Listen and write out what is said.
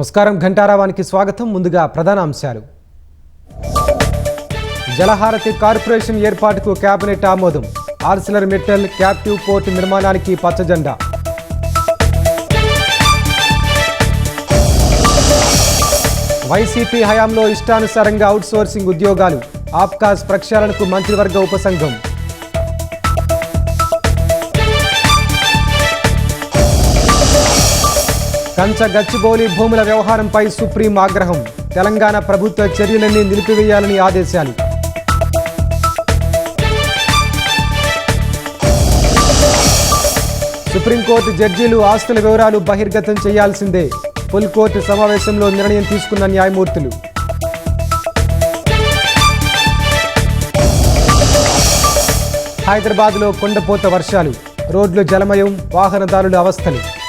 నమస్కారం ఘంటారావానికి స్వాగతం. ముందుగా ప్రధాన అంశాలు. జలహారతి కార్పొరేషన్ ఏర్పాటుకు కేబినెట్ ఆమోదం. ఆర్సిలర్ మెటల్ క్యాప్టివ్ పోర్ట్ నిర్మాణానికి పచ్చజెండా. వైసీపీ హయాంలో ఇష్టానుసారంగా అవుట్సోర్సింగ్ ఉద్యోగాలు. ఆప్కాస్ ప్రక్షాళనకు మంత్రివర్గ ఉపసంఘం. కంచ గచ్చిబౌలి భూముల వ్యవహారంపై సుప్రీం ఆగ్రహం. తెలంగాణ ప్రభుత్వ చర్యలన్నీ నిలిపివేయాలని ఆదేశాలు. సుప్రీంకోర్టు జడ్జీలు ఆస్తుల వివరాలు బహిర్గతం చేయాల్సిందే. ఫుల్ కోర్టు సమావేశంలో నిర్ణయం తీసుకున్న న్యాయమూర్తులు. హైదరాబాద్లో కొండపోత వర్షాలు. రోడ్లు జలమయం, వాహనదారుల అవస్థలు.